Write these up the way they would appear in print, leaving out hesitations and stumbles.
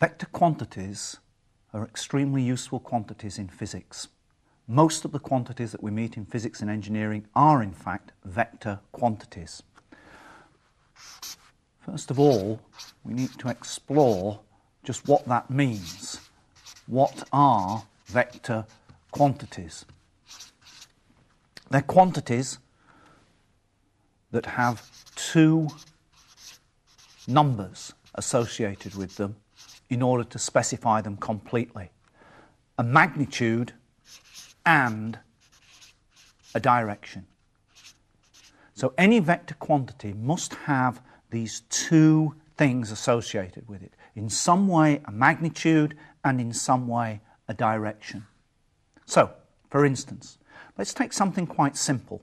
Vector quantities are extremely useful quantities in physics. Most of the quantities that we meet in physics and engineering are in fact vector quantities. First of all, we need to explore just what that means. What are vector quantities? They're quantities that have two numbers associated with them in order to specify them completely. A magnitude and a direction. So any vector quantity must have these two things associated with it. In some way a magnitude and in some way a direction. So, for instance, let's take something quite simple.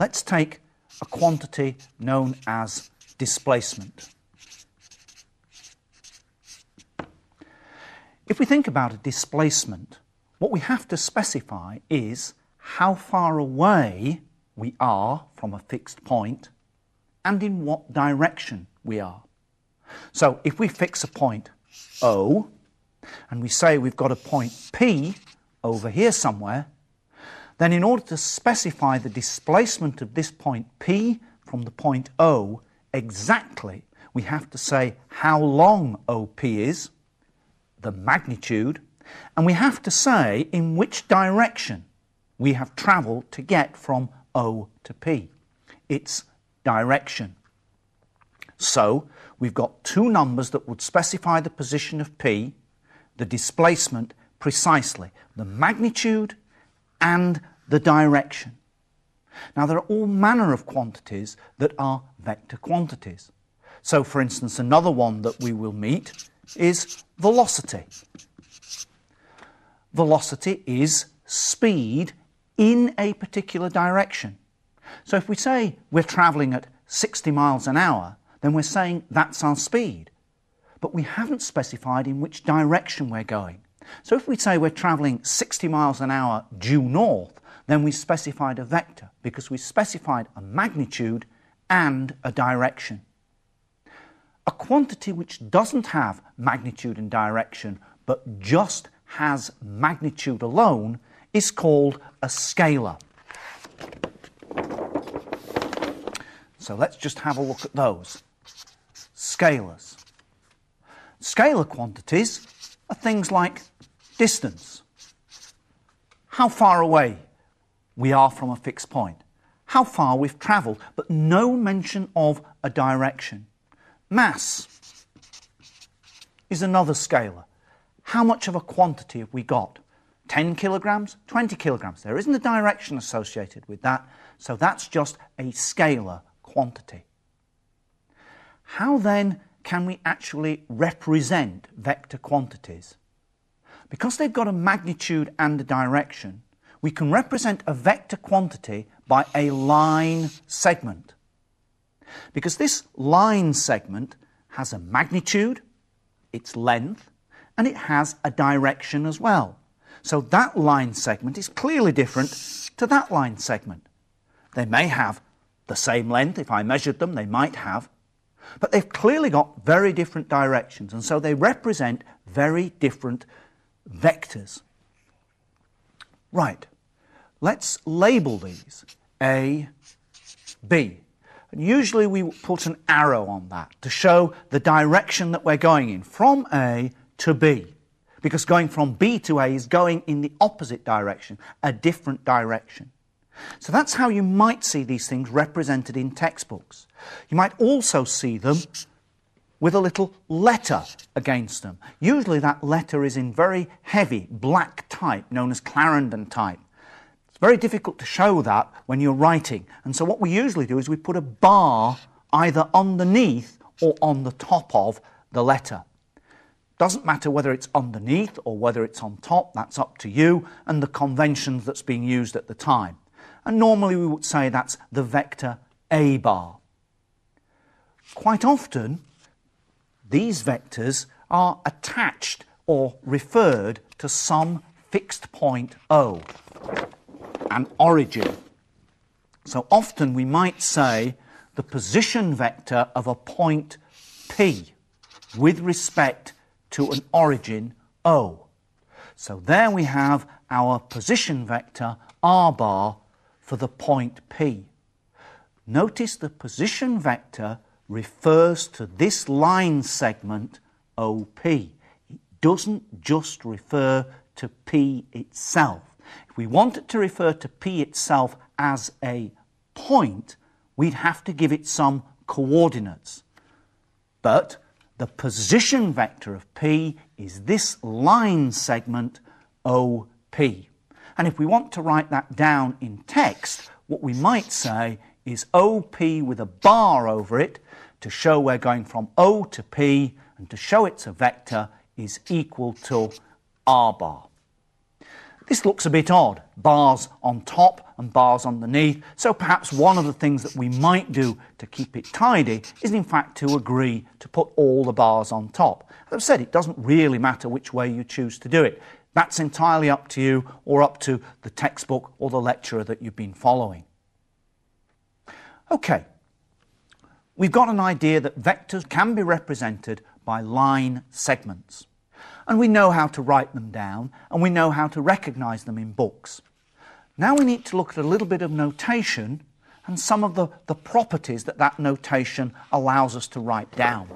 Let's take a quantity known as displacement. If we think about a displacement, what we have to specify is how far away we are from a fixed point and in what direction we are. So if we fix a point O and we say we've got a point P over here somewhere, then in order to specify the displacement of this point P from the point O exactly, we have to say how long OP is, the magnitude, and we have to say in which direction we have travelled to get from O to P. It's direction. So we've got two numbers that would specify the position of P, the displacement precisely, the magnitude and the direction. Now there are all manner of quantities that are vector quantities. So for instance, another one that we will meet is velocity. Velocity is speed in a particular direction. So if we say we're travelling at 60 miles an hour, then we're saying that's our speed. But we haven't specified in which direction we're going. So if we say we're travelling 60 miles an hour due north, then we specified a vector because we specified a magnitude and a direction. A quantity which doesn't have magnitude and direction but just has magnitude alone is called a scalar. So let's just have a look at those. Scalars. Scalar quantities are things like distance, how far away we are from a fixed point, how far we've travelled, but no mention of a direction. Mass is another scalar. How much of a quantity have we got? 10 kilograms, 20 kilograms. There isn't a direction associated with that, so that's just a scalar quantity. How then can we actually represent vector quantities? Because they've got a magnitude and a direction, we can represent a vector quantity by a line segment. Because this line segment has a magnitude, its length, and it has a direction as well. So that line segment is clearly different to that line segment. They may have the same length. If I measured them, they might have. But they've clearly got very different directions, and so they represent very different vectors. Right, let's label these A, B. And usually we put an arrow on that to show the direction that we're going in, from A to B. Because going from B to A is going in the opposite direction, a different direction. So that's how you might see these things represented in textbooks. You might also see them with a little letter against them. Usually that letter is in very heavy black type known as Clarendon type. It's very difficult to show that when you're writing, and so what we usually do is we put a bar either underneath or on the top of the letter. Doesn't matter whether it's underneath or whether it's on top, that's up to you and the conventions that's being used at the time. And normally we would say that's the vector A bar. Quite often, these vectors are attached or referred to some fixed point O, an origin. So often we might say the position vector of a point P with respect to an origin O. So there we have our position vector r bar for the point P. Notice the position vector refers to this line segment OP. It doesn't just refer to P itself. If we want it to refer to P itself as a point, we'd have to give it some coordinates. But the position vector of P is this line segment OP. And if we want to write that down in text, what we might say is OP with a bar over it to show we're going from O to P, and to show it's a vector is equal to r bar. This looks a bit odd, bars on top and bars underneath, so perhaps one of the things that we might do to keep it tidy is in fact to agree to put all the bars on top. As I've said, it doesn't really matter which way you choose to do it. That's entirely up to you or up to the textbook or the lecturer that you've been following. Okay, we've got an idea that vectors can be represented by line segments. And we know how to write them down, and we know how to recognise them in books. Now we need to look at a little bit of notation and some of the properties that that notation allows us to write down.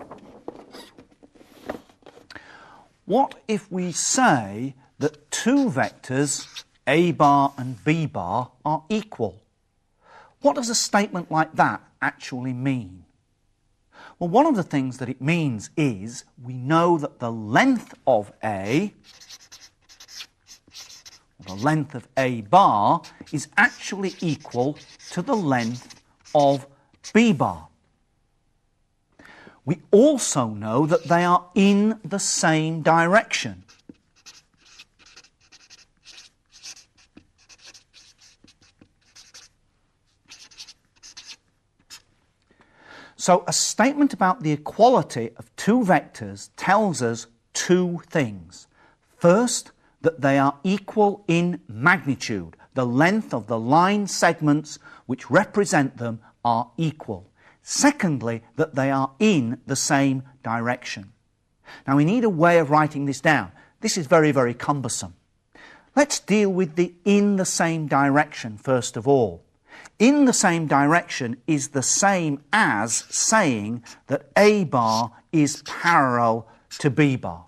What if we say that two vectors, A bar and B bar, are equal? What does a statement like that actually mean? Well, one of the things that it means is we know that the length of A, or the length of A bar, is actually equal to the length of B bar. We also know that they are in the same direction. So a statement about the equality of two vectors tells us two things. First, that they are equal in magnitude. The length of the line segments which represent them are equal. Secondly, that they are in the same direction. Now we need a way of writing this down. This is very, very cumbersome. Let's deal with the in the same direction first of all. In the same direction is the same as saying that A bar is parallel to B bar.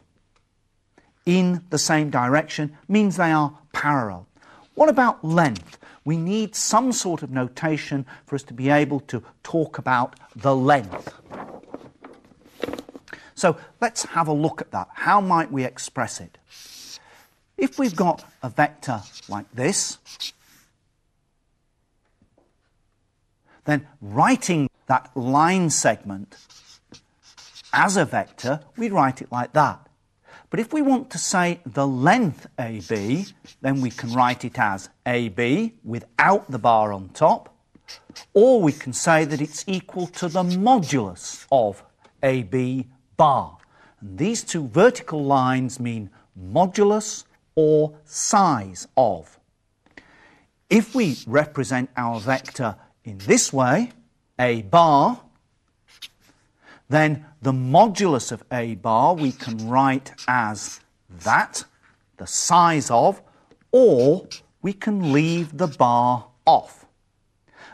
In the same direction means they are parallel. What about length? We need some sort of notation for us to be able to talk about the length. So let's have a look at that. How might we express it? If we've got a vector like this, then writing that line segment as a vector, we'd write it like that. But if we want to say the length AB, then we can write it as AB without the bar on top, or we can say that it's equal to the modulus of AB bar. And these two vertical lines mean modulus or size of. If we represent our vector in this way, A bar, then the modulus of A bar we can write as that, the size of, or we can leave the bar off.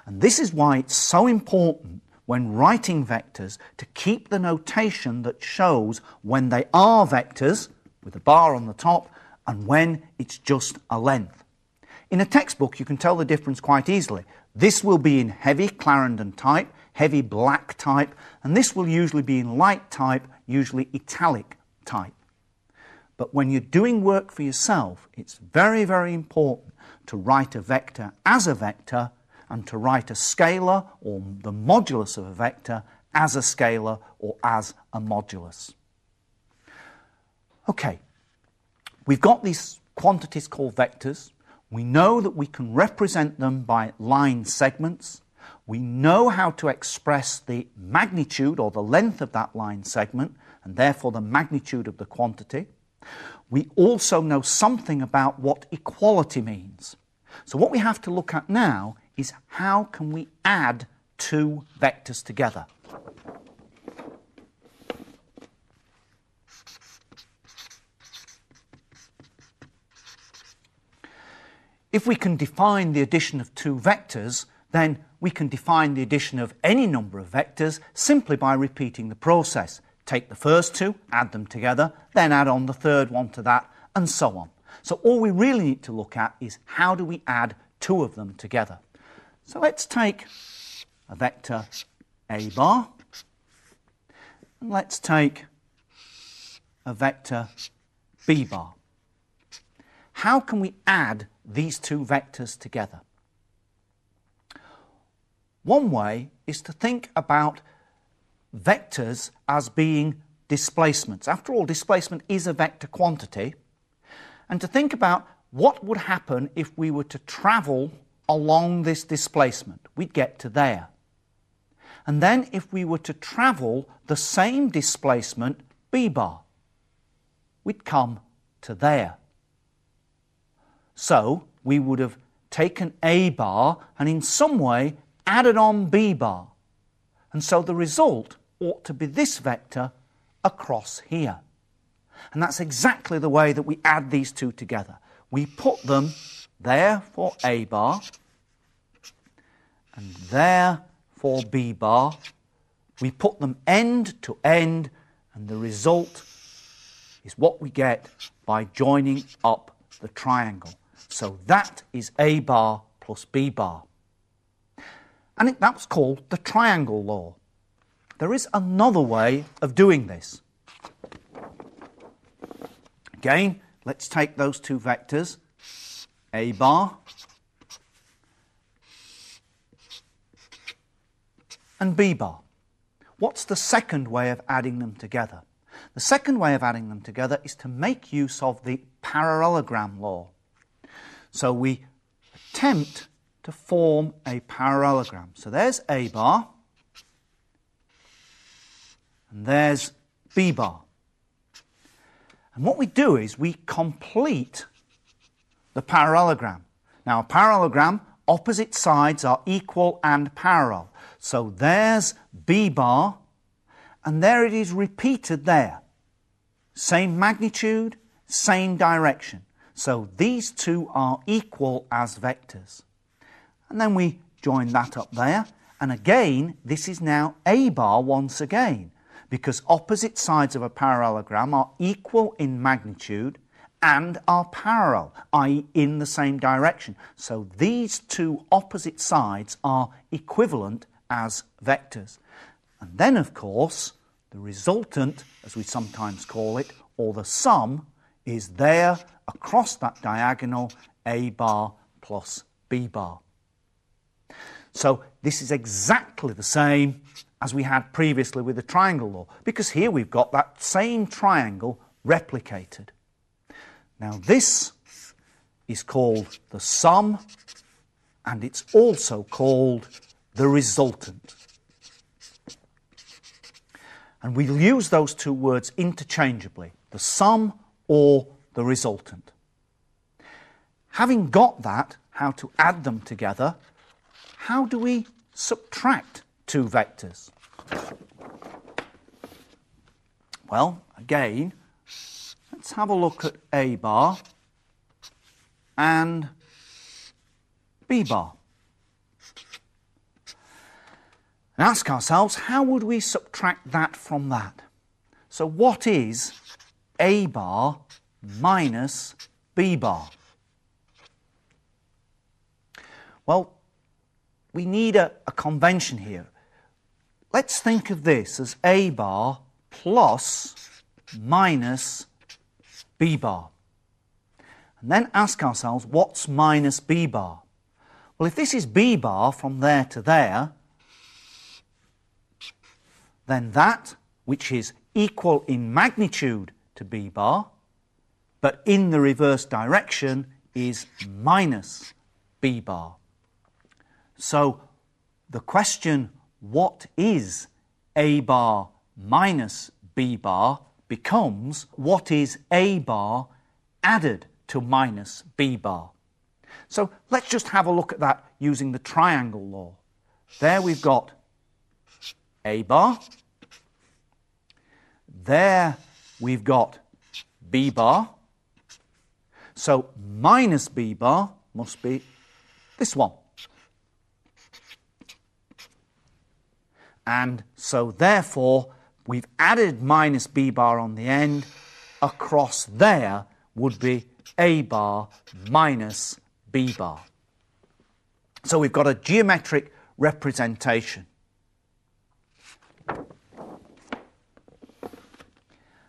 And this is why it's so important when writing vectors to keep the notation that shows when they are vectors, with a bar on the top, and when it's just a length. In a textbook you can tell the difference quite easily. This will be in heavy Clarendon type, heavy black type, and this will usually be in light type, usually italic type. But when you're doing work for yourself, it's very, very important to write a vector as a vector and to write a scalar or the modulus of a vector as a scalar or as a modulus. Okay, we've got these quantities called vectors. We know that we can represent them by line segments. We know how to express the magnitude or the length of that line segment and therefore the magnitude of the quantity. We also know something about what equality means. So what we have to look at now is how can we add two vectors together. If we can define the addition of two vectors, then we can define the addition of any number of vectors simply by repeating the process. Take the first two, add them together, then add on the third one to that, and so on. So all we really need to look at is how do we add two of them together. So let's take a vector A bar, and let's take a vector B bar. How can we add these two vectors together? One way is to think about vectors as being displacements. After all, displacement is a vector quantity. And to think about what would happen if we were to travel along this displacement. We'd get to there. And then if we were to travel the same displacement, B bar, we'd come to there. So we would have taken A bar and in some way added on B bar. And so the result ought to be this vector across here. And that's exactly the way that we add these two together. We put them there for A bar and there for B bar. We put them end to end, and the result is what we get by joining up the triangle. So that is A bar plus B bar. And that's called the triangle law. There is another way of doing this. Again, let's take those two vectors, A bar and B bar. What's the second way of adding them together? The second way of adding them together is to make use of the parallelogram law. So we attempt to form a parallelogram. So there's A bar and there's B bar. And what we do is we complete the parallelogram. Now, a parallelogram, opposite sides are equal and parallel. So there's B bar, and there it is repeated there. Same magnitude, same direction. So these two are equal as vectors. And then we join that up there, and again, this is now A bar once again, because opposite sides of a parallelogram are equal in magnitude and are parallel, i.e. in the same direction. So these two opposite sides are equivalent as vectors. And then, of course, the resultant, as we sometimes call it, or the sum, is there across that diagonal, A bar plus B bar. So this is exactly the same as we had previously with the triangle law, because here we've got that same triangle replicated. Now this is called the sum, and it's also called the resultant. And we'll use those two words interchangeably, the sum or the resultant. Having got that, how to add them together, how do we subtract two vectors? Well, again, let's have a look at A bar and B bar. And ask ourselves, how would we subtract that from that? So what is A bar minus B bar? Well, we need a convention here. Let's think of this as A bar plus minus B bar. And then ask ourselves, what's minus B bar? Well, if this is B bar from there to there, then that, which is equal in magnitude to B bar, but in the reverse direction, is minus B bar. So the question, what is A bar minus B bar, becomes what is A bar added to minus B bar. So let's just have a look at that using the triangle law. There we've got A bar. There we've got B bar. So minus B bar must be this one. And so therefore, we've added minus b bar on the end. Across there would be a bar minus b bar. So we've got a geometric representation.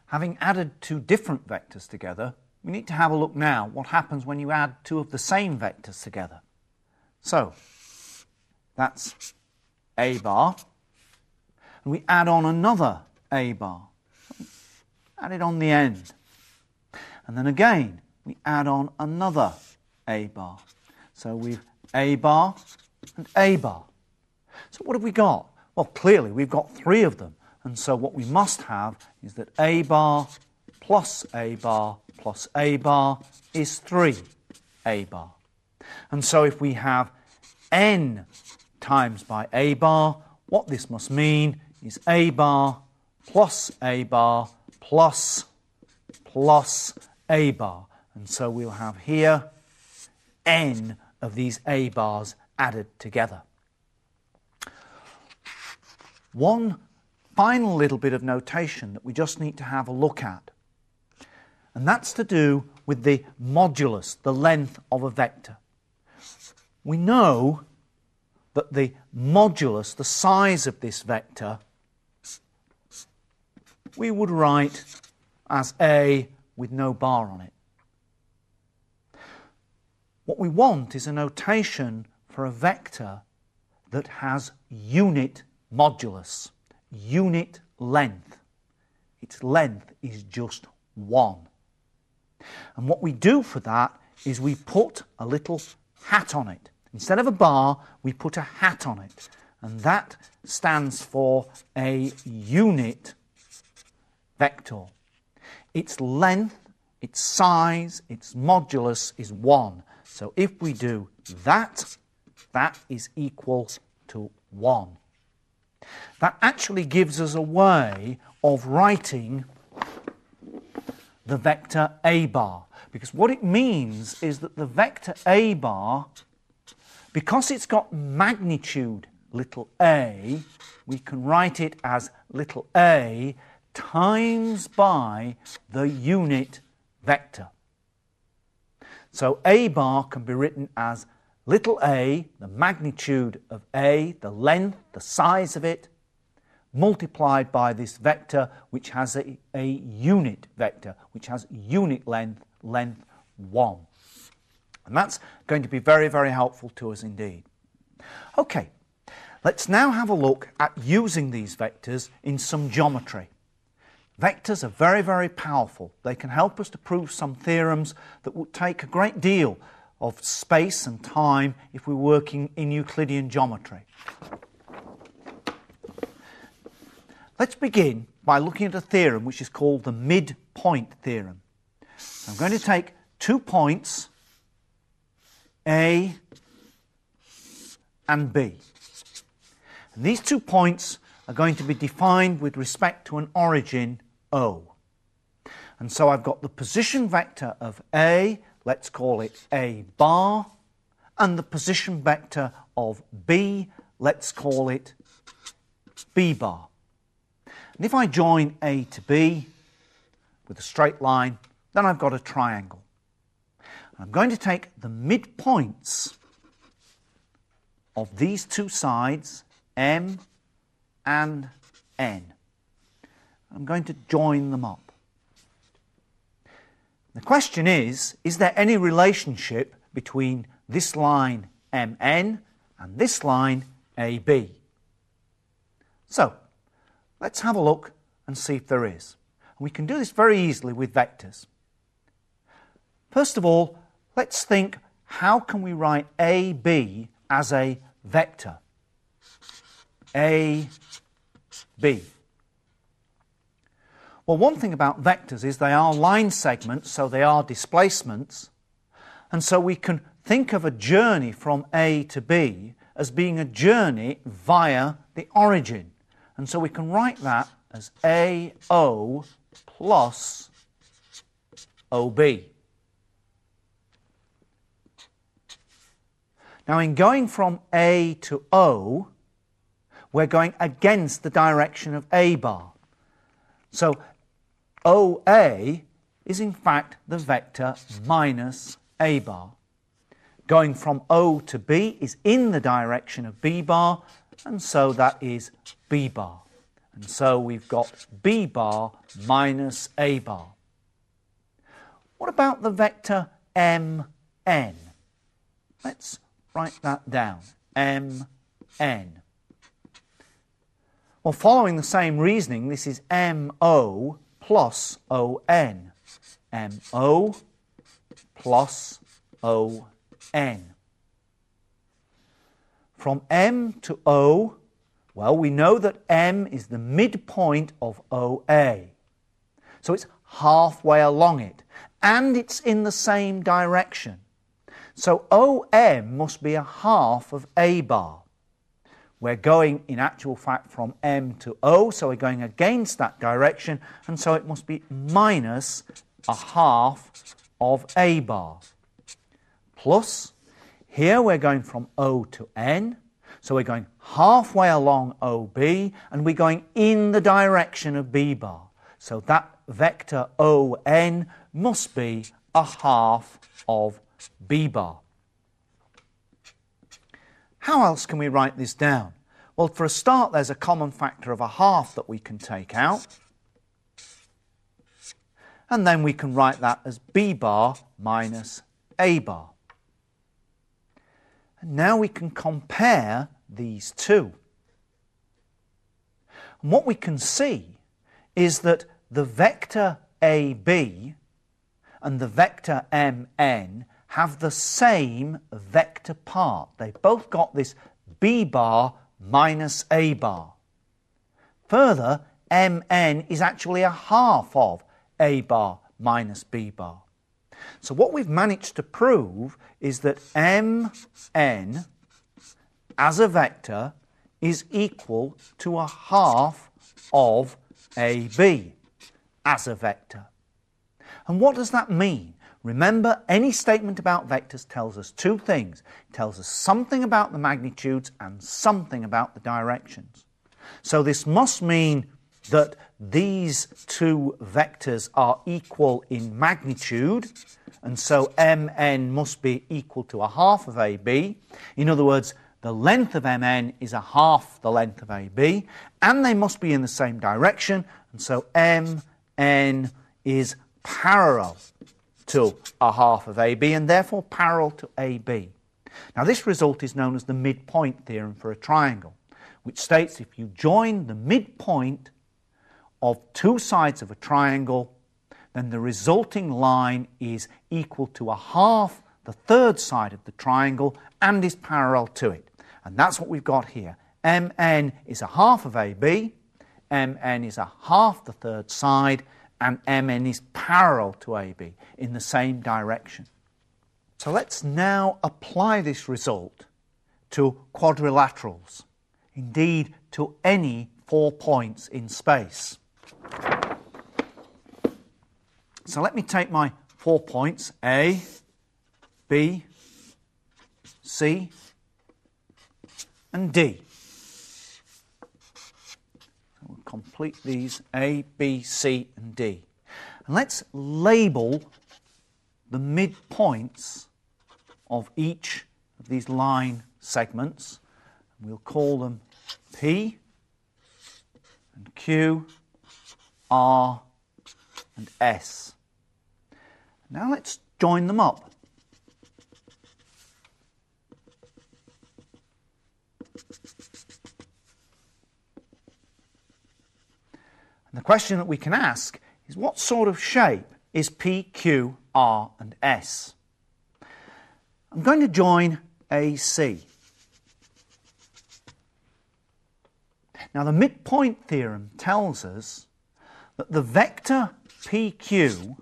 Having added two different vectors together, we need to have a look now what happens when you add two of the same vectors together. So that's a bar, and we add on another a bar. Add it on the end. And then again, we add on another a bar. So we've a bar and a bar. So what have we got? Well, clearly we've got three of them. And so what we must have is that a bar plus a bar plus a bar is 3a bar. And so if we have n times by a bar, what this must mean is a bar plus a bar plus a bar. And so we'll have here n of these a bars added together. One final little bit of notation that we just need to have a look at, and that's to do with the modulus, the length of a vector. We know that the modulus, the size of this vector, we would write as a with no bar on it. What we want is a notation for a vector that has unit modulus, unit length. Its length is just 1. And what we do for that is we put a little hat on it. Instead of a bar, we put a hat on it. And that stands for a unit vector. Its length, its size, its modulus is 1. So if we do that, that is equal to 1. That actually gives us a way of writing the vector a bar. Because what it means is that the vector a bar, because it's got magnitude little a, we can write it as little a times by the unit vector. So a bar can be written as little a, the magnitude of a, the length, the size of it, multiplied by this vector which has a unit vector, which has unit length, length 1. And that's going to be very, very helpful to us indeed. Okay, let's now have a look at using these vectors in some geometry. Vectors are very, very powerful. They can help us to prove some theorems that would take a great deal of space and time if we're working in Euclidean geometry. Let's begin by looking at a theorem which is called the midpoint theorem. So I'm going to take 2 points, A and B. And these 2 points are going to be defined with respect to an origin O. And so I've got the position vector of A, let's call it A bar, and the position vector of B, let's call it B bar. And if I join A to B with a straight line, then I've got a triangle. And I'm going to take the midpoints of these 2 sides, M and N. I'm going to join them up. The question is there any relationship between this line MN and this line AB? So, let's have a look and see if there is. And we can do this very easily with vectors. First of all, let's think, how can we write AB as a vector? AB. Well, one thing about vectors is they are line segments, so they are displacements. And so we can think of a journey from A to B as being a journey via the origin. And so we can write that as AO plus OB. Now in going from A to O, we're going against the direction of A bar. So OA is in fact the vector minus A bar. Going from O to B is in the direction of B bar, and so that is B bar. And so we've got B bar minus A bar. What about the vector MN? Let's write that down. MN. Well, following the same reasoning, this is MO plus ON. MO plus ON. From M to O, well, we know that M is the midpoint of OA. So it's halfway along it, and it's in the same direction. So OM must be a half of A bar. We're going, in actual fact, from M to O, so we're going against that direction, and so it must be minus a half of A bar. Plus, here we're going from O to N, so we're going halfway along OB, and we're going in the direction of B bar. So that vector ON must be a half of B bar. How else can we write this down? Well, for a start, there's a common factor of a half that we can take out. And then we can write that as B bar minus A bar. And now we can compare these two. And what we can see is that the vector AB and the vector MN have the same vector part. They've both got this B bar minus A bar. Further, MN is actually a half of A bar minus B bar. So what we've managed to prove is that MN as a vector is equal to a half of AB as a vector. And what does that mean? Remember, any statement about vectors tells us two things. It tells us something about the magnitudes and something about the directions. So this must mean that these two vectors are equal in magnitude, and so MN must be equal to a half of AB. In other words, the length of MN is a half the length of AB, and they must be in the same direction, and so MN is parallel to a half of AB, and therefore parallel to AB. Now this result is known as the midpoint theorem for a triangle, which states if you join the midpoint of two sides of a triangle, then the resulting line is equal to a half the third side of the triangle and is parallel to it. And that's what we've got here. MN is a half of AB, MN is a half the third side, and MN is parallel to AB in the same direction. So let's now apply this result to quadrilaterals, indeed to any 4 points in space. So let me take my 4 points, A, B, C, and D. We'll complete these A, B, C, and D. And let's label the midpoints of each of these line segments. We'll call them P and Q, R and S. Now let's join them up. And the question that we can ask is, what sort of shape is P, Q, R and S? I'm going to join AC. Now the midpoint theorem tells us that the vector PQ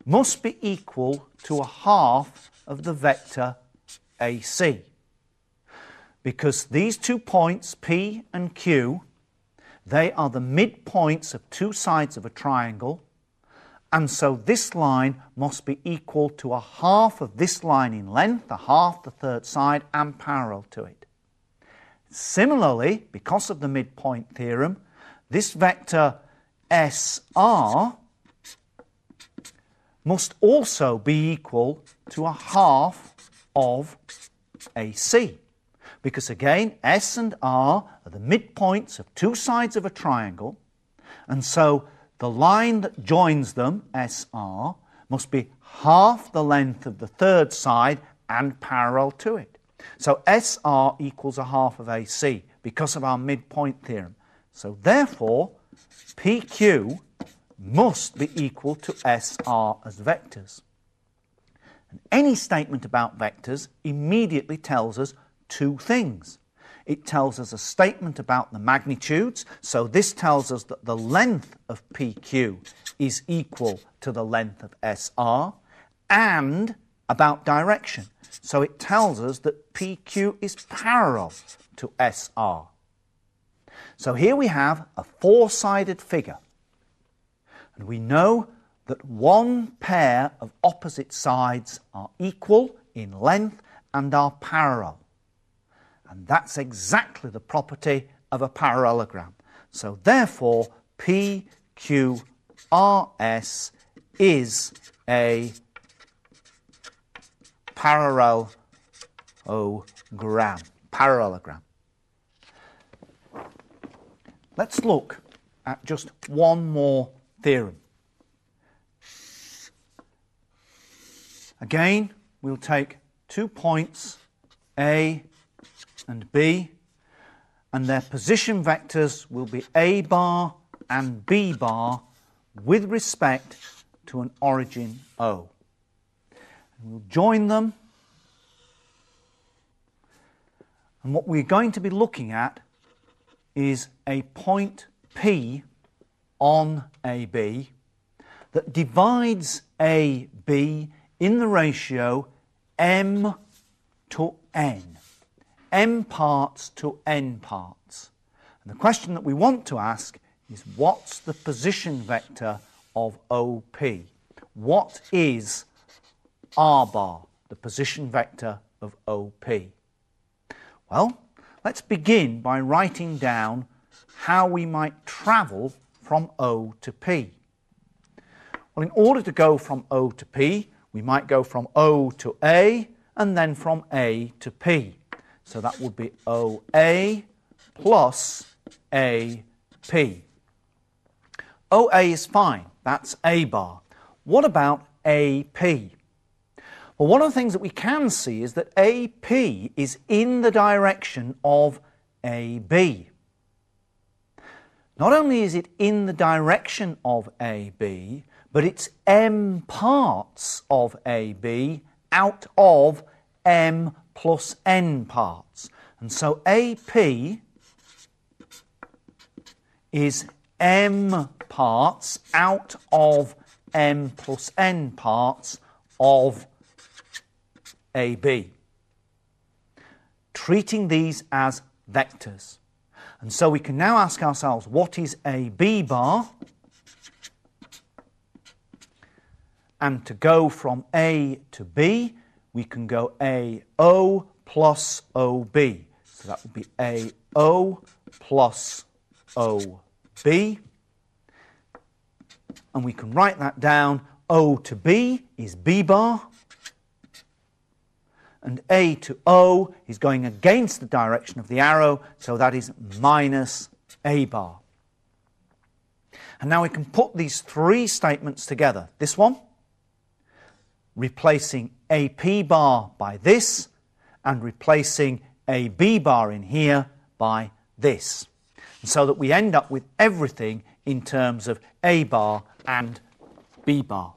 must be equal to a half of the vector AC, because these 2 points, P and Q, they are the midpoints of two sides of a triangle, and so this line must be equal to a half of this line in length, a half the third side, and parallel to it. Similarly, because of the midpoint theorem, this vector SR must also be equal to a half of AC. Because again, S and R are the midpoints of two sides of a triangle, and so the line that joins them, SR, must be half the length of the third side and parallel to it. So SR equals a half of AC because of our midpoint theorem. So therefore, PQ must be equal to SR as vectors. And any statement about vectors immediately tells us two things. It tells us a statement about the magnitudes, so this tells us that the length of PQ is equal to the length of SR, and about direction. So it tells us that PQ is parallel to SR. So here we have a four-sided figure, and we know that one pair of opposite sides are equal in length and are parallel. And that's exactly the property of a parallelogram. So therefore, PQRS is a parallelogram. Let's look at just one more theorem. Again, we'll take 2 points, A and B, and their position vectors will be A bar and B bar with respect to an origin O. And we'll join them, and what we're going to be looking at is a point P on AB that divides AB in the ratio m to n. M parts to n parts. And the question that we want to ask is, what's the position vector of OP? What is R bar, the position vector of OP? Well, let's begin by writing down how we might travel from O to P. Well, in order to go from O to P, we might go from O to A and then from A to P. So that would be OA plus AP. OA is fine, that's A bar. What about AP? Well, one of the things that we can see is that AP is in the direction of AB. Not only is it in the direction of AB, but it's M parts of AB out of M plus N parts. And so AP is M parts out of M plus N parts of AB, treating these as vectors. And so we can now ask ourselves, what is AB bar? And to go from A to B, we can go AO plus OB. So that would be AO plus OB. And we can write that down. O to B is B bar. And A to O is going against the direction of the arrow, so that is minus A bar. And now we can put these three statements together. This one, replacing AP bar by this, and replacing AB bar in here by this. And so that we end up with everything in terms of A bar and B bar.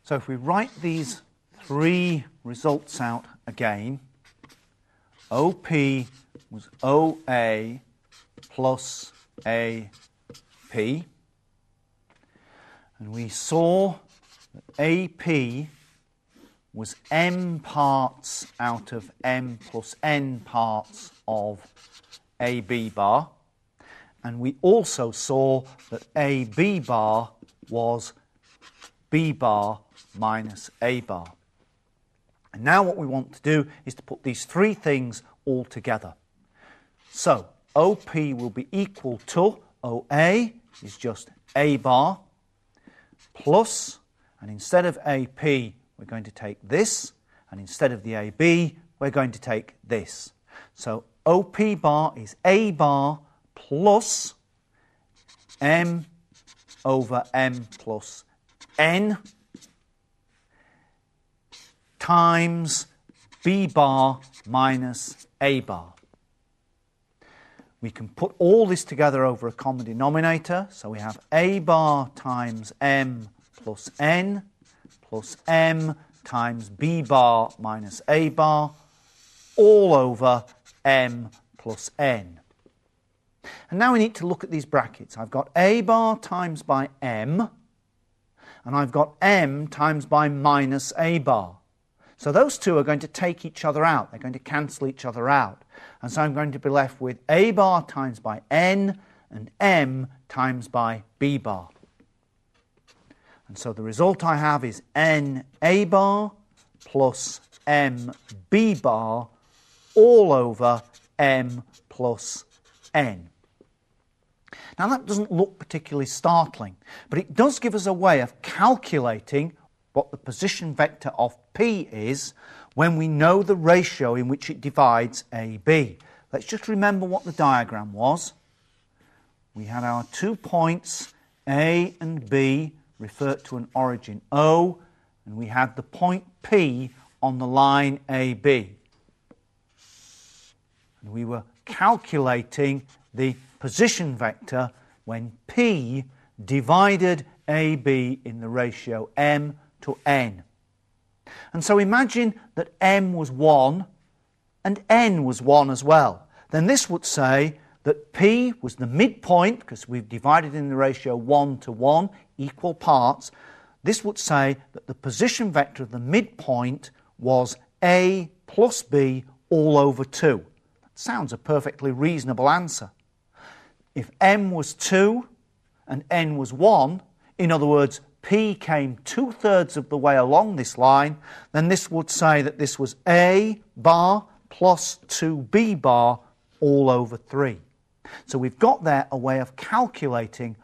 So if we write these three results out again, OP was OA plus AP, and we saw that AP was M parts out of M plus N parts of AB bar, and we also saw that AB bar was B bar minus A bar. And now what we want to do is to put these three things all together. So OP will be equal to OA is just A bar plus, and instead of AP we're going to take this, and instead of the AB we're going to take this. So OP bar is A bar plus M over M plus N times B bar minus A bar. We can put all this together over a common denominator, so we have A bar times M plus N plus M times B bar minus A bar all over M plus N. And now we need to look at these brackets. I've got A bar times by M, and I've got M times by minus A bar. So those two are going to take each other out. They're going to cancel each other out. And so I'm going to be left with A bar times by N and M times by B bar. And so the result I have is N A bar plus M B bar all over M plus N. Now that doesn't look particularly startling, but it does give us a way of calculating what the position vector of P is when we know the ratio in which it divides AB. Let's just remember what the diagram was. We had our 2 points, A and B, referred to an origin O, and we had the point P on the line AB. And we were calculating the position vector when P divided AB in the ratio M to N. And so imagine that M was 1 and N was 1 as well. Then this would say that P was the midpoint, because we've divided in the ratio 1 to 1, equal parts. This would say that the position vector of the midpoint was A plus B all over 2. That sounds a perfectly reasonable answer. If M was 2 and N was 1, in other words, P came 2/3 of the way along this line, then this would say that this was A bar plus 2B bar all over 3. So we've got there a way of calculating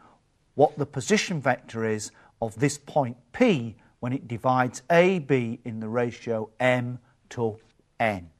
what the position vector is of this point P when it divides AB in the ratio M to N.